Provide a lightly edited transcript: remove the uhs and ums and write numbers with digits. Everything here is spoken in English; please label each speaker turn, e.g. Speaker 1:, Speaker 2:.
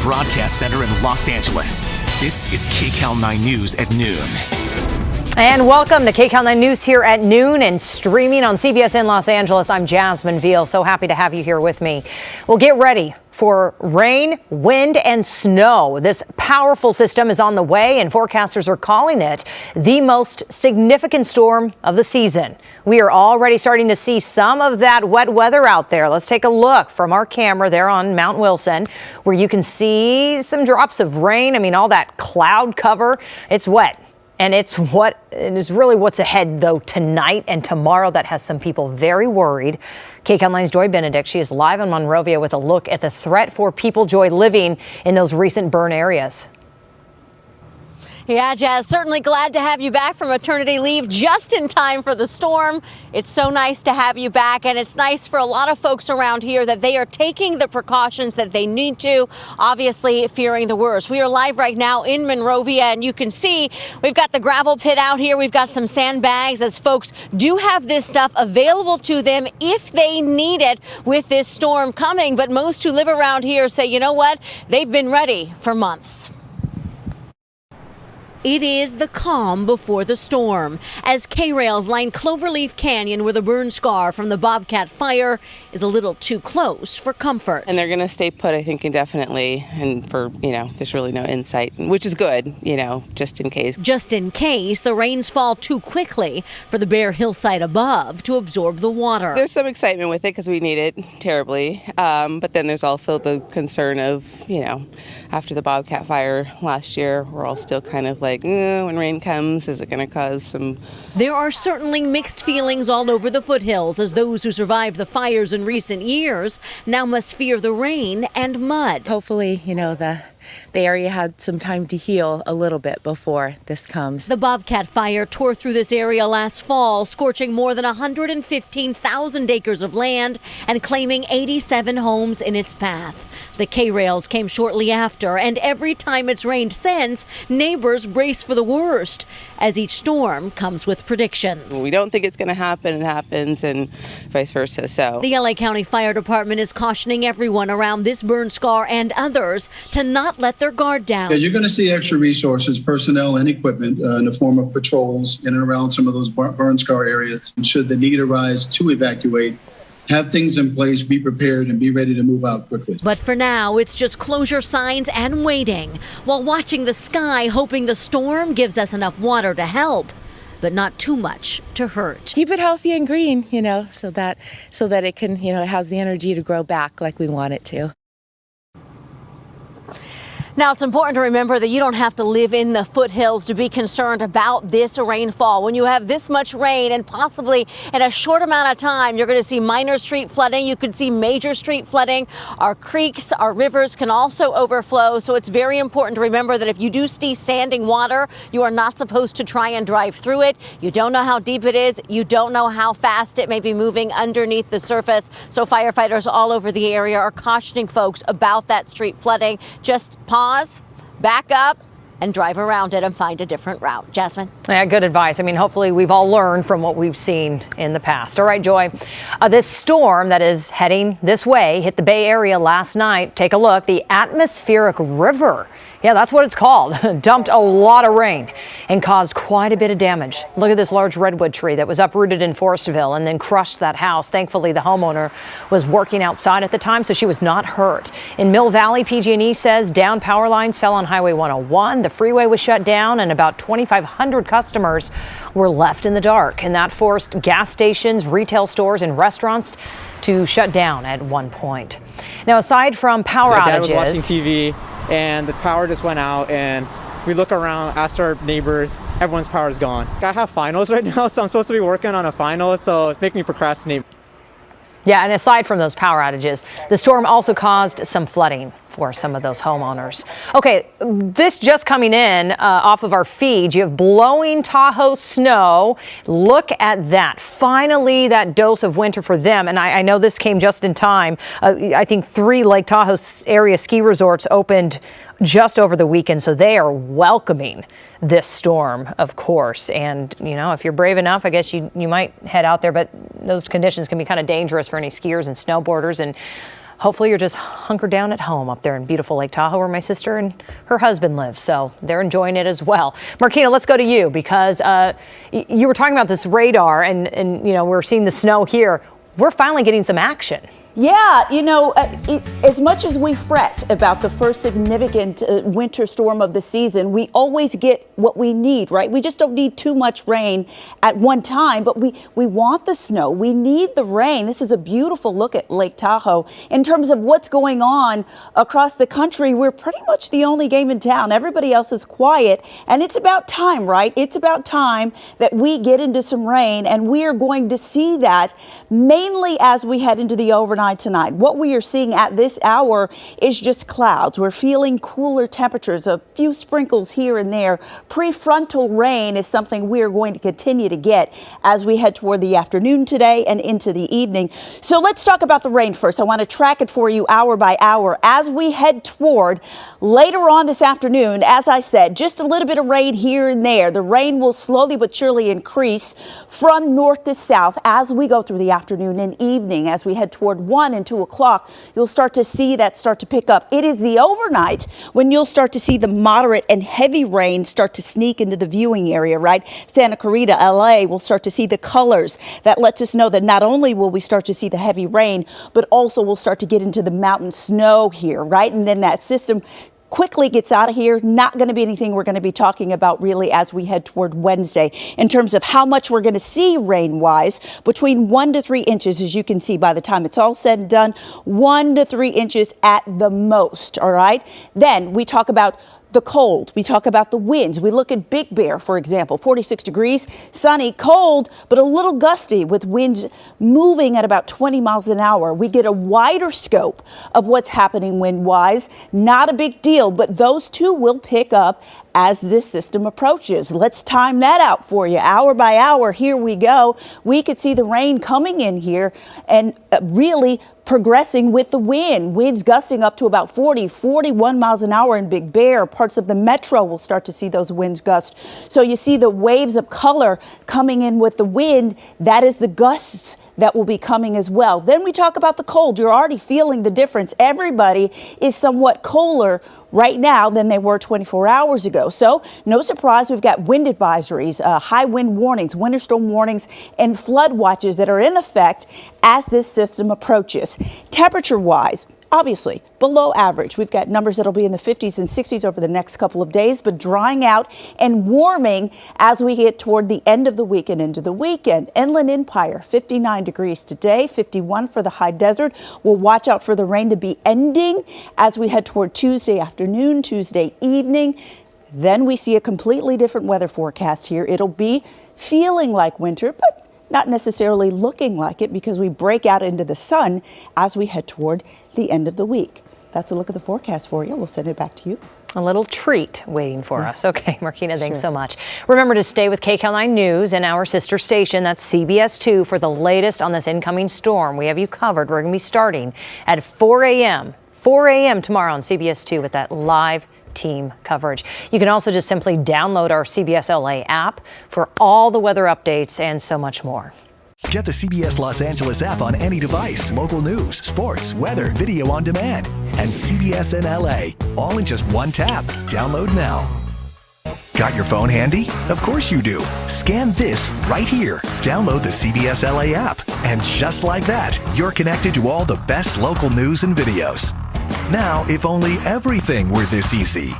Speaker 1: broadcast center in Los Angeles. This is KCAL 9 News at noon.
Speaker 2: And welcome to KCAL 9 News here at noon and streaming on CBS in Los Angeles. I'm Jasmine Veal. So happy to have you here with me. Well, get ready for rain, wind, and snow. This powerful system is on the way, and forecasters are calling it the most significant storm of the season. We are already starting to see some of that wet weather out there. Let's take a look from our camera there on Mount Wilson, where you can see some drops of rain. I mean, all that cloud cover. It's wet. And it is really what's ahead, though, tonight and tomorrow that has some people very worried. KCAL 9's Joy Benedict, she is live in Monrovia with a look at the threat for people, Joy, living in those recent burn areas.
Speaker 3: Yeah, Jazz, certainly glad to have you back from maternity leave just in time for the storm. It's so nice to have you back, and it's nice for a lot of folks around here that they are taking the precautions that they need to, obviously fearing the worst. We are live right now in Monrovia, and you can see we've got the gravel pit out here. We've got some sandbags as folks do have this stuff available to them if they need it with this storm coming. But most who live around here say, you know what? They've been ready for months. It is the calm before the storm, as K-rails line Cloverleaf Canyon where the burn scar from the Bobcat fire is a little too close for comfort.
Speaker 4: And they're going to stay put, I think, indefinitely, and for, there's really no insight, which is good, just in case.
Speaker 3: Just in case the rains fall too quickly for the bare hillside above to absorb the water.
Speaker 4: There's some excitement with it because we need it terribly, but then there's also the concern of, after the Bobcat fire last year, we're all still kind of like, when rain comes, is it going to cause some...
Speaker 3: There are certainly mixed feelings all over the foothills as those who survived the fires in recent years now must fear the rain and mud.
Speaker 5: Hopefully, the area had some time to heal a little bit before this comes.
Speaker 3: The Bobcat fire tore through this area last fall, scorching more than 115,000 acres of land and claiming 87 homes in its path. The K-rails came shortly after, and every time it's rained since, neighbors brace for the worst, as each storm comes with predictions.
Speaker 4: We don't think it's going to happen, it happens, and vice versa. So
Speaker 3: the LA County Fire Department is cautioning everyone around this burn scar and others to not let their guard down.
Speaker 6: Yeah, you're going to see extra resources, personnel and equipment in the form of patrols in and around some of those burn scar areas. And should the need arise to evacuate, have things in place, be prepared, and be ready to move out quickly.
Speaker 3: But for now, it's just closure signs and waiting, while watching the sky, hoping the storm gives us enough water to help, but not too much to hurt.
Speaker 5: Keep it healthy and green, so that it can, it has the energy to grow back like we want it to.
Speaker 3: Now, it's important to remember that you don't have to live in the foothills to be concerned about this rainfall. When you have this much rain and possibly in a short amount of time, you're going to see minor street flooding. You could see major street flooding. Our creeks, our rivers can also overflow. So it's very important to remember that if you do see standing water, you are not supposed to try and drive through it. You don't know how deep it is. You don't know how fast it may be moving underneath the surface. So firefighters all over the area are cautioning folks about that street flooding. Just pause, back up, and drive around it and find a different route. Jasmine?
Speaker 2: Yeah, good advice. I mean, hopefully we've all learned from what we've seen in the past. All right, Joy. This storm that is heading this way hit the Bay Area last night. Take a look. The atmospheric river. Yeah, that's what it's called. Dumped a lot of rain and caused quite a bit of damage. Look at this large redwood tree that was uprooted in Forestville and then crushed that house. Thankfully, the homeowner was working outside at the time, so she was not hurt. In Mill Valley, PG&E says downed power lines fell on Highway 101. The freeway was shut down and about 2,500 customers were left in the dark. And that forced gas stations, retail stores, and restaurants to shut down at one point. Now, aside from power outages...
Speaker 7: Dad was watching TV and the power just went out, and we look around, asked our neighbors, everyone's power is gone. I have finals right now, so I'm supposed to be working on a final, so it's making me procrastinate.
Speaker 2: Yeah, and aside from those power outages, the storm also caused some flooding for some of those homeowners. Okay, this just coming in off of our feed. You have blowing Tahoe snow. Look at that. Finally, that dose of winter for them. And I know this came just in time. I think 3 Lake Tahoe area ski resorts opened just over the weekend, so they are welcoming this storm, of course. And, if you're brave enough, I guess you might head out there, but those conditions can be kind of dangerous for any skiers and snowboarders. And hopefully you're just hunkered down at home up there in beautiful Lake Tahoe, where my sister and her husband live. So they're enjoying it as well. Markina, let's go to you, because you were talking about this radar, and you know, we're seeing the snow here. We're finally getting some action.
Speaker 8: Yeah, you know, as much as we fret about the first significant winter storm of the season, we always get what we need, right? We just don't need too much rain at one time, but we want the snow. We need the rain. This is a beautiful look at Lake Tahoe. In terms of what's going on across the country, we're pretty much the only game in town. Everybody else is quiet, and it's about time, right? It's about time that we get into some rain, and we are going to see that mainly as we head into the overnight tonight. What we are seeing at this hour is just clouds. We're feeling cooler temperatures, a few sprinkles here and there. Prefrontal rain is something we are going to continue to get as we head toward the afternoon today and into the evening. So let's talk about the rain first. I want to track it for you hour by hour as we head toward later on this afternoon. As I said, just a little bit of rain here and there. The rain will slowly but surely increase from north to south as we go through the afternoon and evening. As we head toward 1 and 2 o'clock, you'll start to see that start to pick up. It is the overnight when you'll start to see the moderate and heavy rain start to sneak into the viewing area, right? Santa Clarita, LA, will start to see the colors. That lets us know that not only will we start to see the heavy rain, but also we'll start to get into the mountain snow here, right? And then that system quickly gets out of here. Not going to be anything we're going to be talking about really as we head toward Wednesday in terms of how much we're going to see rain-wise. Between 1 to 3 inches, as you can see by the time it's all said and done, 1 to 3 inches at the most, all right? Then we talk about the cold. We talk about the winds. We look at Big Bear, for example, 46 degrees, sunny, cold, but a little gusty with winds moving at about 20 miles an hour. We get a wider scope of what's happening wind-wise. Not a big deal, but those two will pick up as this system approaches. Let's time that out for you. Hour by hour, here we go. We could see the rain coming in here and really progressing with the wind. Winds gusting up to about 40, 41 miles an hour in Big Bear. Parts of the metro will start to see those winds gust. So you see the waves of color coming in with the wind. That is the gusts that will be coming as well. Then we talk about the cold. You're already feeling the difference. Everybody is somewhat colder right now than they were 24 hours ago. So no surprise, we've got wind advisories, high wind warnings, winter storm warnings, and flood watches that are in effect as this system approaches. Temperature-wise, obviously below average. We've got numbers that'll be in the 50s and 60s over the next couple of days, but drying out and warming as we get toward the end of the week and into the weekend. Inland Empire, 59 degrees today, 51 for the high desert. We'll watch out for the rain to be ending as we head toward Tuesday afternoon, Tuesday evening. Then we see a completely different weather forecast here. It'll be feeling like winter, but not necessarily looking like it, because we break out into the sun as we head toward the end of the week. That's a look at the forecast for you. We'll send it back to you.
Speaker 2: A little treat waiting for us. Okay, Markina, thanks so much. Remember to stay with KCAL 9 News and our sister station, that's CBS 2, for the latest on this incoming storm. We have you covered. We're going to be starting at 4 a.m. 4 a.m. tomorrow on CBS 2 with that live team coverage. You can also just simply download our CBS LA app for all the weather updates and so much more.
Speaker 9: Get the CBS Los Angeles app on any device. Local news, sports, weather, video on demand, and CBS in LA, all in just one tap. Download now. Got your phone handy? Of course you do. Scan this right here. Download the CBS LA app. And just like that, you're connected to all the best local news and videos. Now, if only everything were this easy.